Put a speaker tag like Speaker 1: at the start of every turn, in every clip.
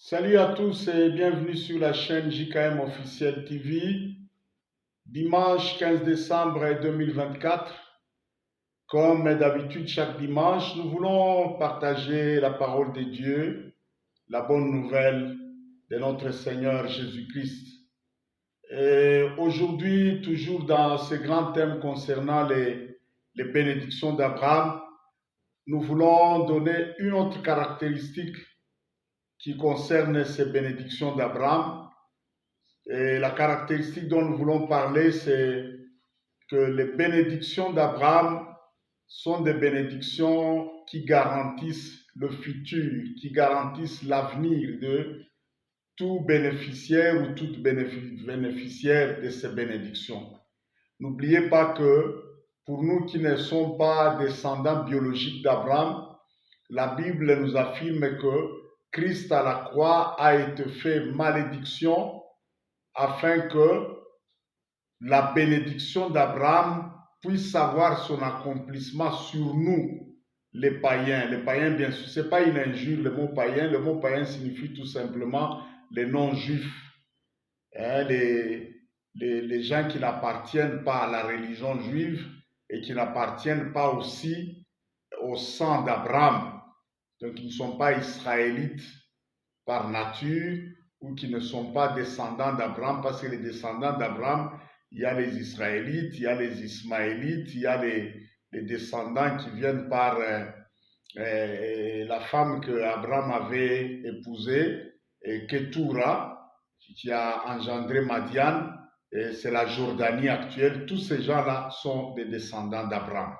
Speaker 1: Salut à tous et bienvenue sur la chaîne JKM Officiel TV. Dimanche 15 décembre 2024, comme d'habitude chaque dimanche, nous voulons partager la parole de Dieu, la bonne nouvelle de notre Seigneur Jésus-Christ. Et aujourd'hui, toujours dans ce grand thème concernant les bénédictions d'Abraham, nous voulons donner une autre caractéristique qui concerne ces bénédictions d'Abraham. Et la caractéristique dont nous voulons parler, c'est que les bénédictions d'Abraham sont des bénédictions qui garantissent le futur, qui garantissent l'avenir de tout bénéficiaire ou toute bénéficiaire de ces bénédictions. N'oubliez pas que pour nous qui ne sommes pas descendants biologiques d'Abraham, la Bible nous affirme que Christ à la croix a été fait malédiction afin que la bénédiction d'Abraham puisse avoir son accomplissement sur nous, les païens. Les païens, bien sûr, ce n'est pas une injure, le mot païen. Le mot païen signifie tout simplement les non-juifs. Les gens qui n'appartiennent pas à la religion juive et qui n'appartiennent pas aussi au sang d'Abraham. Donc, ils ne sont pas israélites par nature ou qui ne sont pas descendants d'Abraham, parce que les descendants d'Abraham, il y a les Israélites, il y a les Ismaélites, il y a les descendants qui viennent par la femme que Abraham avait épousée, Ketura, qui a engendré Madian, c'est la Jordanie actuelle. Tous ces gens-là sont des descendants d'Abraham.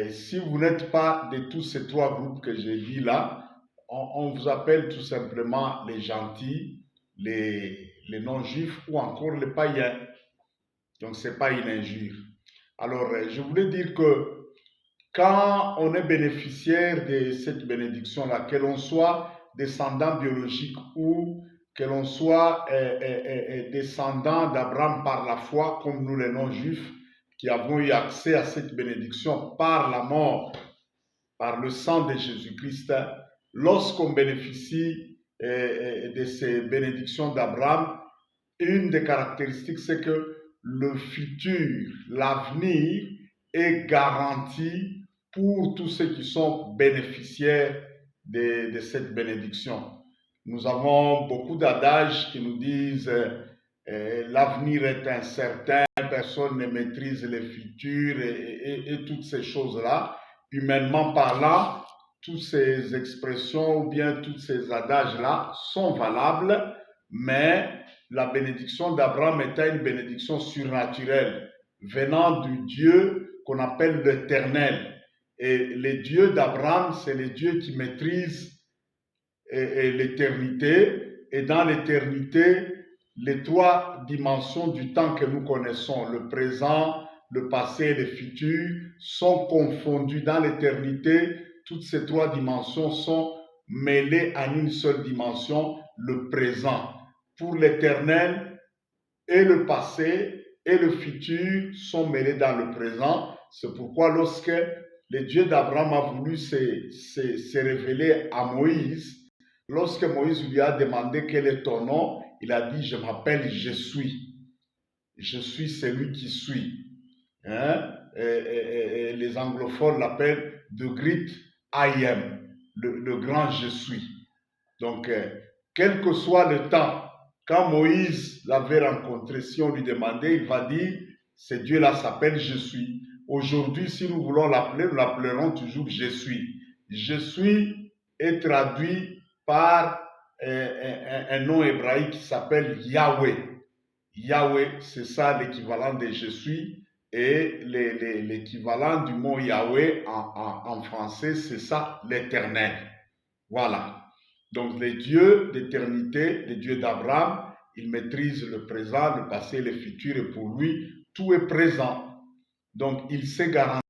Speaker 1: Si vous n'êtes pas de tous ces trois groupes que j'ai dit là, on vous appelle tout simplement les gentils, les non-juifs ou encore les païens. Donc, ce n'est pas une injure. Alors, je voulais dire que quand on est bénéficiaire de cette bénédiction-là, que l'on soit descendant biologique ou que l'on soit descendant d'Abraham par la foi, comme nous les non-juifs, qui avons eu accès à cette bénédiction par la mort, par le sang de Jésus-Christ, lorsqu'on bénéficie de ces bénédictions d'Abraham, une des caractéristiques, c'est que le futur, l'avenir est garanti pour tous ceux qui sont bénéficiaires de cette bénédiction. Nous avons beaucoup d'adages qui nous disent l'avenir est incertain, personne ne maîtrise le futur et toutes ces choses-là. Humainement parlant, toutes ces expressions ou bien tous ces adages-là sont valables, mais la bénédiction d'Abraham était une bénédiction surnaturelle, venant du Dieu qu'on appelle l'Éternel. Et les dieux d'Abraham, c'est les dieux qui maîtrisent l'éternité. Et dans l'éternité, les trois dimensions du temps que nous connaissons, le présent, le passé et le futur, sont confondues dans l'éternité. Toutes ces trois dimensions sont mêlées à une seule dimension, le présent. Pour l'éternel, et le passé et le futur sont mêlés dans le présent. C'est pourquoi lorsque le Dieu d'Abraham a voulu se révéler à Moïse, lorsque Moïse lui a demandé quel est ton nom, il a dit, je m'appelle Je suis. Je suis celui qui suis. Les anglophones l'appellent The Great I Am, le grand Je suis. Donc, quel que soit le temps, quand Moïse l'avait rencontré, si on lui demandait, il va dire, ce Dieu-là s'appelle Je suis. Aujourd'hui, si nous voulons l'appeler, nous l'appellerons toujours Je suis. Je suis est traduit par un nom hébraïque qui s'appelle Yahweh. Yahweh, c'est ça l'équivalent de Je suis. Et l'équivalent du mot Yahweh en français, c'est ça, l'Éternel. Voilà. Donc les dieux d'éternité, les dieux d'Abraham, ils maîtrisent le présent, le passé, le futur, et pour lui, tout est présent. Donc il sait garantir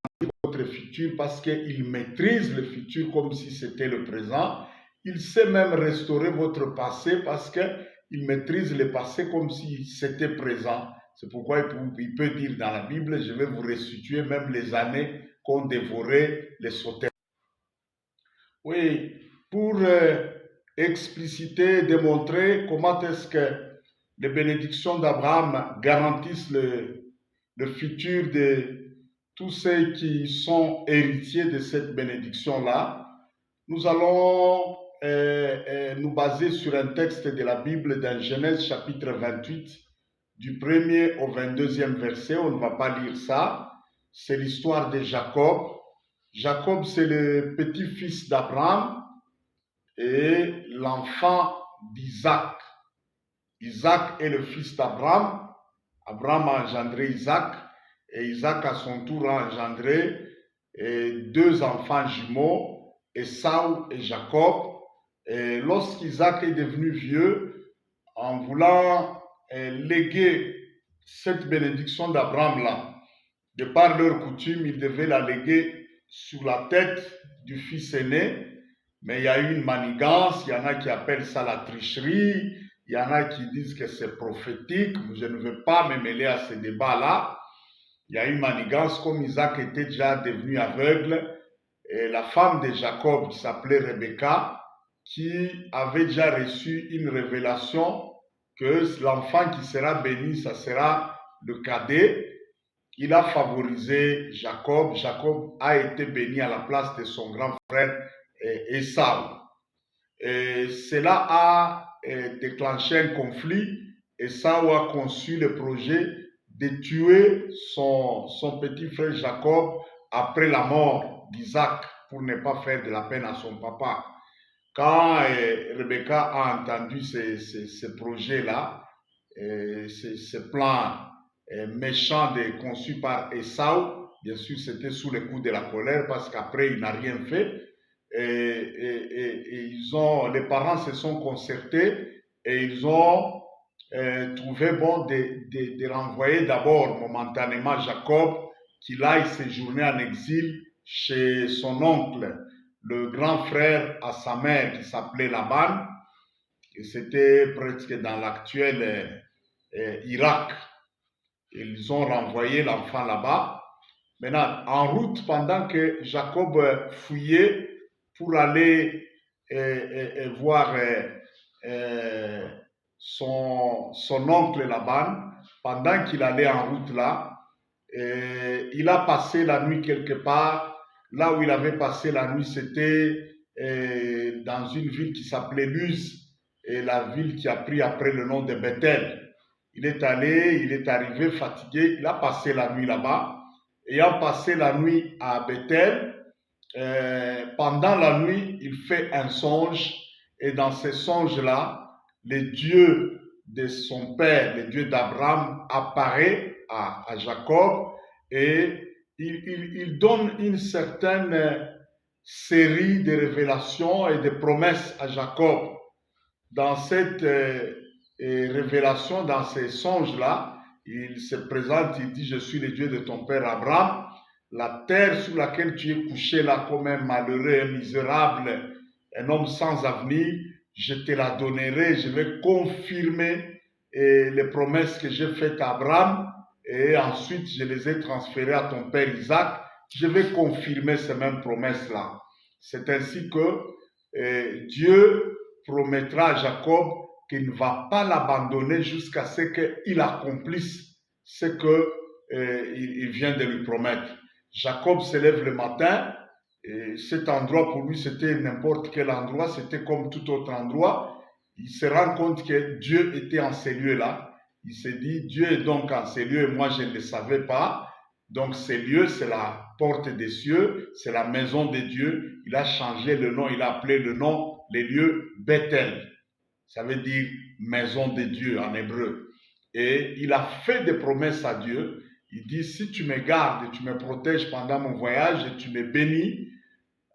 Speaker 1: votre futur parce qu'il maîtrise le futur comme si c'était le présent. Il sait même restaurer votre passé parce qu'il maîtrise le passé comme si c'était présent. C'est pourquoi il peut dire dans la Bible, je vais vous restituer même les années qu'ont dévoré les sauterelles. Oui, pour expliciter, démontrer comment est-ce que les bénédictions d'Abraham garantissent le futur de tous ceux qui sont héritiers de cette bénédiction-là. Nous allons nous baser sur un texte de la Bible dans Genèse chapitre 28, du 1er au 22e verset. On ne va pas lire ça. C'est l'histoire de Jacob. Jacob, c'est le petit-fils d'Abraham et l'enfant d'Isaac. Isaac est le fils d'Abraham. Abraham a engendré Isaac et Isaac à son tour a engendré deux enfants jumeaux, Ésaü et Jacob. Et lorsqu'Isaac est devenu vieux, en voulant léguer cette bénédiction d'Abraham-là, de par leur coutume, il devait la léguer sur la tête du fils aîné. Mais il y a eu une manigance, il y en a qui appellent ça la tricherie, il y en a qui disent que c'est prophétique. Je ne veux pas me mêler à ces débats-là. Il y a eu une manigance, comme Isaac était déjà devenu aveugle, et la femme de Jacob, qui s'appelait Rebecca, qui avait déjà reçu une révélation que l'enfant qui sera béni, ça sera le cadet. Il a favorisé Jacob. Jacob a été béni à la place de son grand frère Ésaü. Et cela a déclenché un conflit. Ésaü a conçu le projet de tuer son petit frère Jacob après la mort d'Isaac pour ne pas faire de la peine à son papa. Quand Rebecca a entendu ce projet-là, ce plan méchant conçu par Ésaü, bien sûr c'était sous le coup de la colère parce qu'après il n'a rien fait, et les parents se sont concertés et ils ont trouvé bon de renvoyer d'abord momentanément Jacob, qu'il aille séjourner en exil chez son oncle, le grand frère à sa mère qui s'appelait Laban, et c'était presque dans l'actuel Irak. Ils ont renvoyé l'enfant là-bas. Maintenant, en route, pendant que Jacob fouillait pour aller voir son oncle Laban, pendant qu'il allait en route là, il a passé la nuit quelque part. Là où il avait passé la nuit, c'était dans une ville qui s'appelait Luz, et la ville qui a pris après le nom de Bethel. Il est arrivé fatigué, il a passé la nuit là-bas. Ayant passé la nuit à Bethel, pendant la nuit, il fait un songe, et dans ce songe-là, le Dieu de son père, le Dieu d'Abraham, apparaît à Jacob, et il donne une certaine série de révélations et de promesses à Jacob. Dans cette révélation, dans ces songes-là, il se présente, il dit: je suis le Dieu de ton père Abraham. La terre sur laquelle tu es couché là comme un malheureux, un misérable, un homme sans avenir, je te la donnerai, je vais confirmer les promesses que j'ai faites à Abraham, et ensuite je les ai transférées à ton père Isaac. Je vais confirmer ces mêmes promesses-là. C'est ainsi que Dieu promettra à Jacob qu'il ne va pas l'abandonner jusqu'à ce qu'il accomplisse ce qu'il vient de lui promettre. Jacob se lève le matin, et cet endroit pour lui c'était n'importe quel endroit, c'était comme tout autre endroit. Il se rend compte que Dieu était en ces lieux-là. Il se dit: Dieu est donc en ces lieux, et moi je ne le savais pas. Donc ces lieux, c'est la porte des cieux, c'est la maison de Dieu. Il a changé le nom, il a appelé le nom, les lieux, Bethel. Ça veut dire maison de Dieu en hébreu. Et il a fait des promesses à Dieu. Il dit: si tu me gardes et tu me protèges pendant mon voyage et tu me bénis,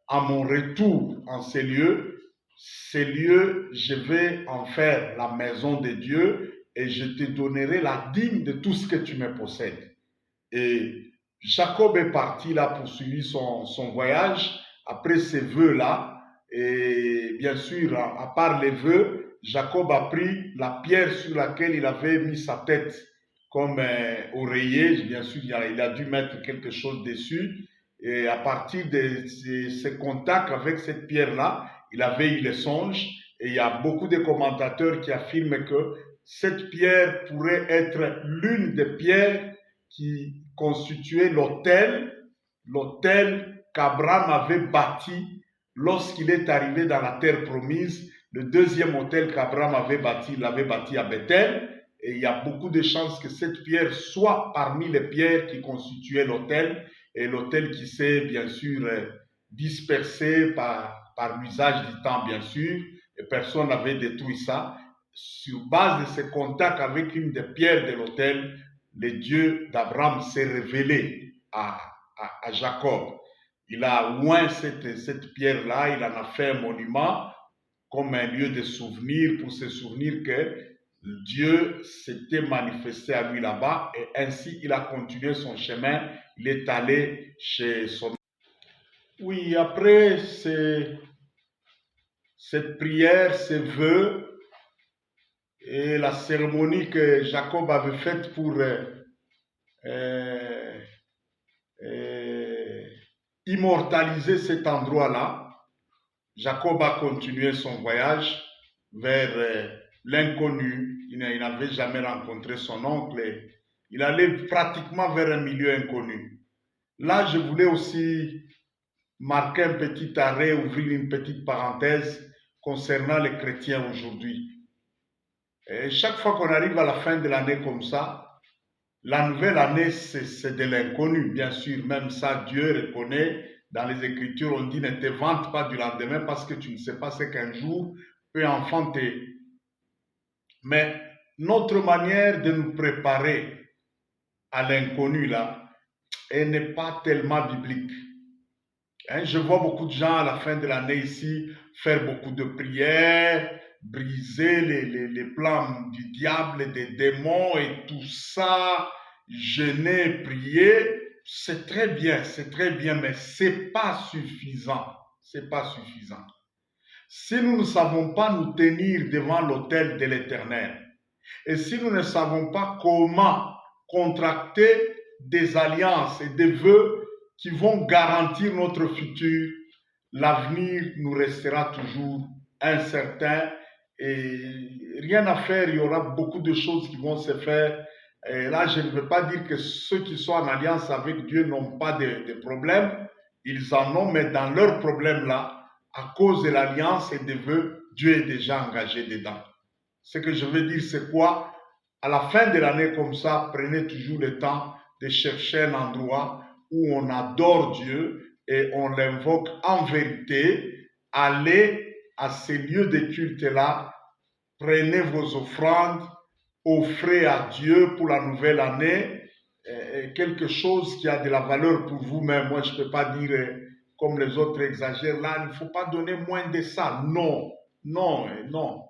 Speaker 1: à mon retour en ces lieux, je vais en faire la maison de Dieu, et je te donnerai la dîme de tout ce que tu me possèdes. Et Jacob est parti, il a poursuivi son voyage après ces vœux-là. Et bien sûr, à part les vœux, Jacob a pris la pierre sur laquelle il avait mis sa tête comme oreiller. Bien sûr, il a dû mettre quelque chose dessus. Et à partir de ses contacts avec cette pierre-là, il avait eu le songe. Et il y a beaucoup de commentateurs qui affirment que cette pierre pourrait être l'une des pierres qui constituait l'autel qu'Abraham avait bâti lorsqu'il est arrivé dans la terre promise. Le deuxième autel qu'Abraham avait bâti, il l'avait bâti à Bethel. Et il y a beaucoup de chances que cette pierre soit parmi les pierres qui constituaient l'autel, et l'autel qui s'est bien sûr dispersé par l'usage du temps, bien sûr, et personne n'avait détruit ça. Sur base de ce contact avec une des pierres de l'autel, le Dieu d'Abraham s'est révélé à Jacob. Il a oint cette pierre-là, il en a fait un monument comme un lieu de souvenir pour se souvenir que Dieu s'était manifesté à lui là-bas, et ainsi il a continué son chemin. Il est allé chez son... Oui, après cette prière, ces vœux et la cérémonie que Jacob avait faite pour immortaliser cet endroit-là, Jacob a continué son voyage vers l'inconnu. Il n'avait jamais rencontré son oncle. Il allait pratiquement vers un milieu inconnu. Là, je voulais aussi marquer un petit arrêt, ouvrir une petite parenthèse concernant les chrétiens aujourd'hui. Et chaque fois qu'on arrive à la fin de l'année comme ça, la nouvelle année, c'est de l'inconnu, bien sûr. Même ça, Dieu reconnaît. Dans les Écritures, on dit ne te vante pas du lendemain parce que tu ne sais pas ce qu'un jour peut enfanter. Mais notre manière de nous préparer à l'inconnu, là, elle n'est pas tellement biblique. Je vois beaucoup de gens à la fin de l'année ici faire beaucoup de prières, briser les plans du diable, des démons et tout ça, jeûner, prier. C'est très bien, mais c'est pas suffisant. C'est pas suffisant. Si nous ne savons pas nous tenir devant l'autel de l'Éternel, et si nous ne savons pas comment contracter des alliances et des vœux qui vont garantir notre futur, l'avenir nous restera toujours incertain et rien à faire. Il y aura beaucoup de choses qui vont se faire. Et là, je ne veux pas dire que ceux qui sont en alliance avec Dieu n'ont pas de problèmes. Ils en ont, mais dans leurs problèmes-là, à cause de l'alliance et des vœux, Dieu est déjà engagé dedans. Ce que je veux dire, c'est quoi? À la fin de l'année comme ça, prenez toujours le temps de chercher un endroit où on adore Dieu et on l'invoque en vérité. Allez à ces lieux de culte-là, prenez vos offrandes, offrez à Dieu pour la nouvelle année quelque chose qui a de la valeur pour vous-même. Moi, je ne peux pas dire comme les autres exagèrent là, il ne faut pas donner moins de ça. Non, non, non.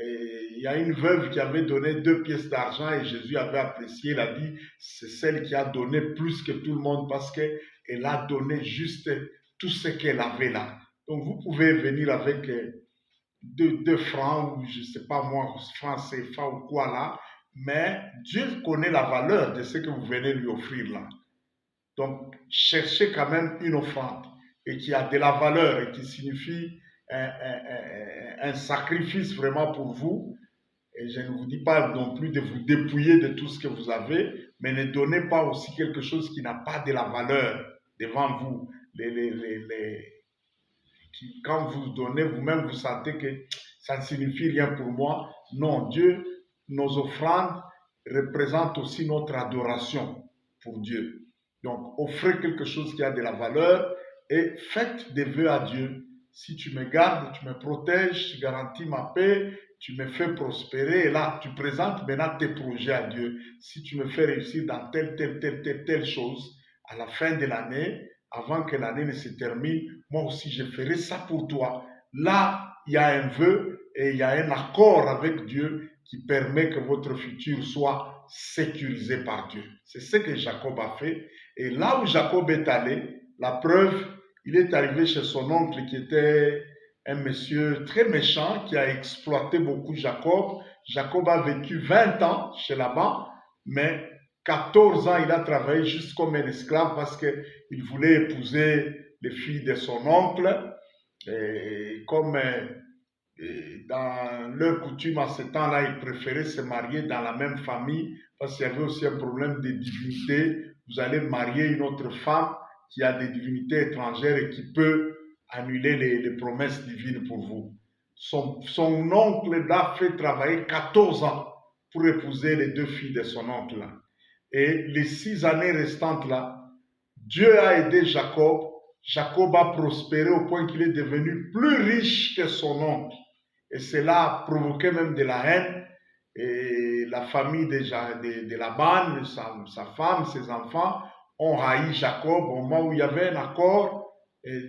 Speaker 1: Il y a une veuve qui avait donné 2 pièces d'argent et Jésus avait apprécié, il a dit, c'est celle qui a donné plus que tout le monde parce qu'elle a donné juste tout ce qu'elle avait là. Donc vous pouvez venir avec 2 francs ou je ne sais pas moi, francs CFA ou quoi là, mais Dieu connaît la valeur de ce que vous venez lui offrir là. Donc cherchez quand même une offrande et qui a de la valeur et qui signifie un sacrifice vraiment pour vous. Et je ne vous dis pas non plus de vous dépouiller de tout ce que vous avez, mais ne donnez pas aussi quelque chose qui n'a pas de la valeur devant vous. Quand vous donnez, vous-même, vous sentez que ça ne signifie rien pour moi. Non, Dieu, nos offrandes représentent aussi notre adoration pour Dieu. Donc, offrez quelque chose qui a de la valeur et faites des vœux à Dieu. Si tu me gardes, tu me protèges, tu garantis ma paix, tu me fais prospérer. Et là, tu présentes maintenant tes projets à Dieu. Si tu me fais réussir dans telle chose, à la fin de l'année, avant que l'année ne se termine, moi aussi, je ferai ça pour toi. Là, il y a un vœu et il y a un accord avec Dieu qui permet que votre futur soit sécurisé par Dieu. C'est ce que Jacob a fait. Et là où Jacob est allé, la preuve, il est arrivé chez son oncle qui était un monsieur très méchant qui a exploité beaucoup Jacob. Jacob a vécu 20 ans chez Laban, mais 14 ans il a travaillé juste comme un esclave parce qu'il voulait épouser les filles de son oncle. Et comme dans leur coutume, à ce temps-là, ils préféraient se marier dans la même famille parce qu'il y avait aussi un problème de divinité. Vous allez marier une autre femme qui a des divinités étrangères et qui peut annuler les promesses divines pour vous. Son oncle l'a fait travailler 14 ans pour épouser les 2 filles de son oncle. Et les 6 années restantes là, Dieu a aidé Jacob. Jacob a prospéré au point qu'il est devenu plus riche que son oncle. Et cela a provoqué même de la haine. Et la famille de Laban, sa femme, ses enfants, ont haï Jacob au moment où il y avait un accord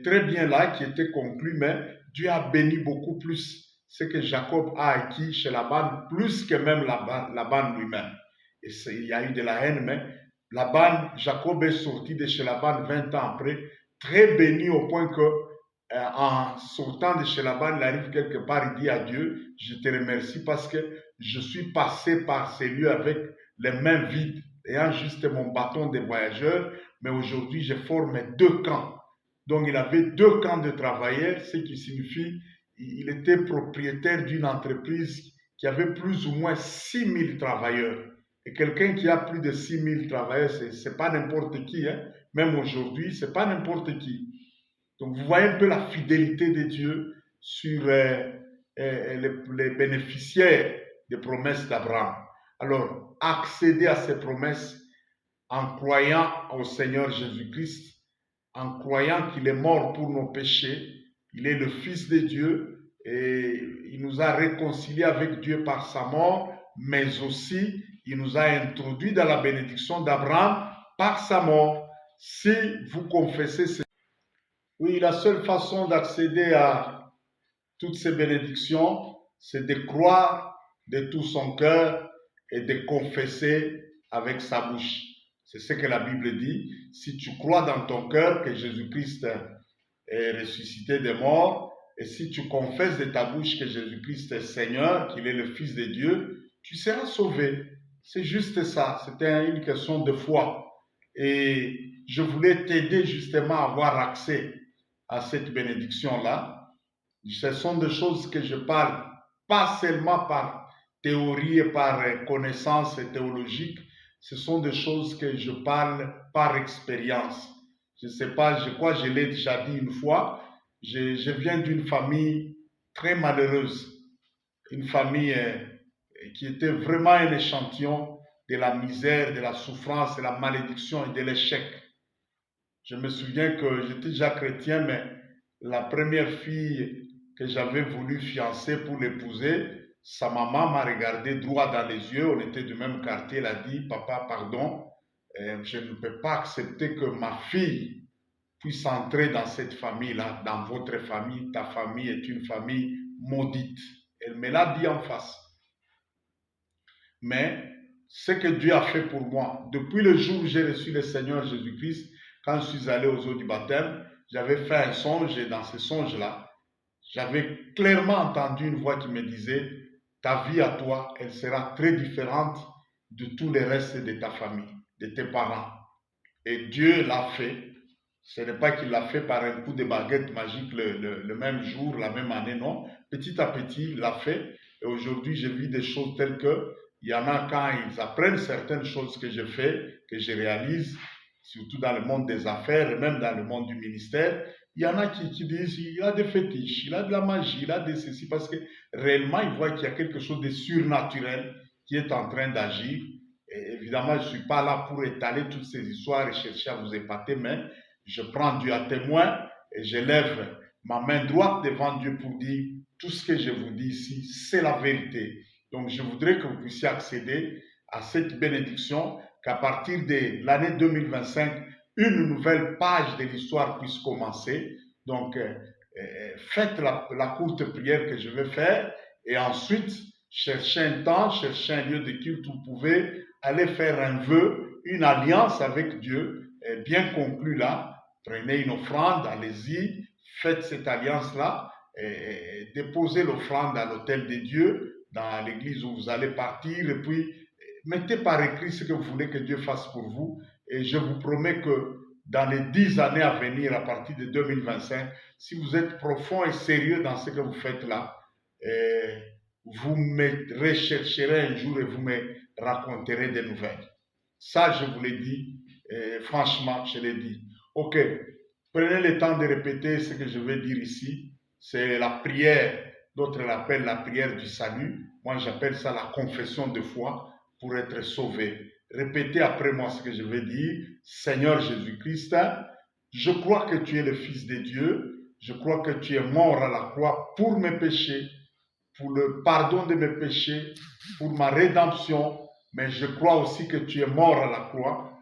Speaker 1: très bien là qui était conclu, mais Dieu a béni beaucoup plus ce que Jacob a acquis chez Laban, plus que même Laban lui-même. Et il y a eu de la haine, mais Jacob est sorti de chez Laban 20 ans après, très béni au point que en sortant de chez Laban, il arrive quelque part, il dit à Dieu, je te remercie parce que je suis passé par ces lieux avec les mains vides, ayant juste mon bâton de voyageur, mais aujourd'hui je forme 2 camps. Donc il avait 2 camps de travailleurs, ce qui signifie qu'il était propriétaire d'une entreprise qui avait plus ou moins 6000 travailleurs. Et quelqu'un qui a plus de 6000 travailleurs, ce n'est pas n'importe qui, hein? Même aujourd'hui, ce n'est pas n'importe qui. Donc vous voyez un peu la fidélité de Dieu sur les bénéficiaires des promesses d'Abraham. Alors, accéder à ces promesses en croyant au Seigneur Jésus-Christ, en croyant qu'il est mort pour nos péchés, il est le Fils de Dieu et il nous a réconciliés avec Dieu par sa mort, mais aussi il nous a introduits dans la bénédiction d'Abraham par sa mort. Si vous confessez ces... Oui, la seule façon d'accéder à toutes ces bénédictions, c'est de croire de tout son cœur et de confesser avec sa bouche. C'est ce que la Bible dit. Si tu crois dans ton cœur que Jésus-Christ est ressuscité des morts, et si tu confesses de ta bouche que Jésus-Christ est Seigneur, qu'il est le Fils de Dieu, tu seras sauvé. C'est juste ça. C'était une question de foi. Et je voulais t'aider justement à avoir accès à cette bénédiction-là. Ce sont des choses que je parle pas seulement par théorie et par connaissance théologique, ce sont des choses que je parle par expérience. Je ne sais pas, je crois que je l'ai déjà dit une fois, je viens d'une famille très malheureuse, une famille qui était vraiment un échantillon de la misère, de la souffrance, de la malédiction et de l'échec. Je me souviens que j'étais déjà chrétien, mais la première fille que j'avais voulu fiancer pour l'épouser, sa maman m'a regardé droit dans les yeux, on était du même quartier, elle a dit, papa, pardon, je ne peux pas accepter que ma fille puisse entrer dans cette famille-là, dans votre famille, ta famille est une famille maudite. Elle me l'a dit en face. Mais ce que Dieu a fait pour moi, depuis le jour où j'ai reçu le Seigneur Jésus-Christ, quand je suis allé aux eaux du baptême, j'avais fait un songe et dans ce songe-là, j'avais clairement entendu une voix qui me disait, ta vie à toi, elle sera très différente de tous les restes de ta famille, de tes parents. Et Dieu l'a fait. Ce n'est pas qu'il l'a fait par un coup de baguette magique le même jour, la même année, non. Petit à petit, il l'a fait. Et aujourd'hui, je vis des choses telles que, il y en a quand ils apprennent certaines choses que je fais, que je réalise, surtout dans le monde des affaires et même dans le monde du ministère, il y en a qui disent, il a des fétiches, il a de la magie, il a de ceci, parce que réellement, ils voient qu'il y a quelque chose de surnaturel qui est en train d'agir. Et évidemment, je ne suis pas là pour étaler toutes ces histoires et chercher à vous épater, mais je prends Dieu à témoin et je lève ma main droite devant Dieu pour dire, tout ce que je vous dis ici, c'est la vérité. Donc, je voudrais que vous puissiez accéder à cette bénédiction, qu'à partir de l'année 2025, une nouvelle page de l'histoire puisse commencer. Donc, faites la courte prière que je vais faire et ensuite, cherchez un temps, cherchez un lieu de culte où vous pouvez aller faire un vœu, une alliance avec Dieu, bien conclue là. Prenez une offrande, allez-y, faites cette alliance-là, et déposez l'offrande à l'autel de Dieu, dans l'église où vous allez partir, et puis mettez par écrit ce que vous voulez que Dieu fasse pour vous. Et je vous promets que dans les 10 années à venir, à partir de 2025, si vous êtes profond et sérieux dans ce que vous faites là, vous me rechercherez un jour et vous me raconterez des nouvelles. Ça, je vous l'ai dit, franchement, je l'ai dit. Ok, prenez le temps de répéter ce que je vais dire ici. C'est la prière, d'autres l'appellent la prière du salut. Moi, j'appelle ça la confession de foi pour être sauvé. Répétez après moi ce que je vais dire. Seigneur Jésus-Christ, je crois que tu es le Fils de Dieu. Je crois que tu es mort à la croix pour mes péchés, pour le pardon de mes péchés, pour ma rédemption. Mais je crois aussi que tu es mort à la croix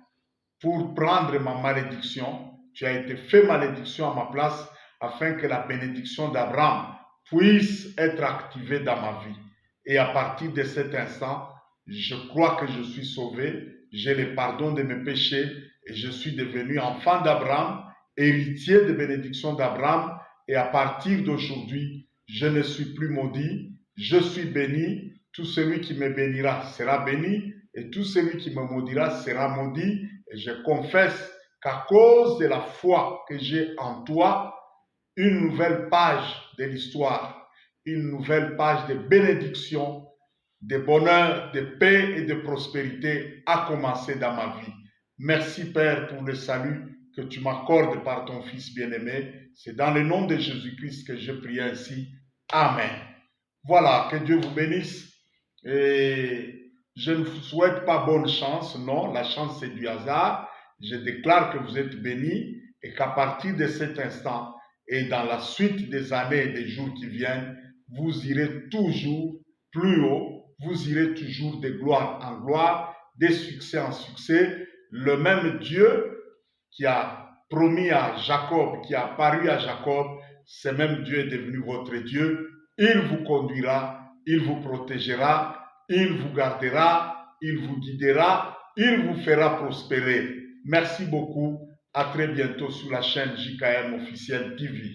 Speaker 1: pour prendre ma malédiction. Tu as été fait malédiction à ma place afin que la bénédiction d'Abraham puisse être activée dans ma vie. Et à partir de cet instant, je crois que je suis sauvé, j'ai le pardon de mes péchés et je suis devenu enfant d'Abraham, héritier de bénédiction d'Abraham. Et à partir d'aujourd'hui, je ne suis plus maudit, je suis béni. Tout celui qui me bénira sera béni et tout celui qui me maudira sera maudit. Et je confesse qu'à cause de la foi que j'ai en toi, une nouvelle page de l'histoire, une nouvelle page de bénédiction, de bonheur, de paix et de prospérité a commencé dans ma vie. Merci Père pour le salut que tu m'accordes par ton Fils bien-aimé. C'est dans le nom de Jésus-Christ que je prie ainsi. Amen. Voilà, que Dieu vous bénisse. Et je ne vous souhaite pas bonne chance, non, la chance c'est du hasard. Je déclare que vous êtes bénis et qu'à partir de cet instant et dans la suite des années et des jours qui viennent, vous irez toujours plus haut, vous irez toujours de gloire en gloire, de succès en succès. Le même Dieu qui a promis à Jacob, qui a apparu à Jacob, ce même Dieu est devenu votre Dieu. Il vous conduira, il vous protégera, il vous gardera, il vous guidera, il vous fera prospérer. Merci beaucoup. À très bientôt sur la chaîne JKM officielle TV.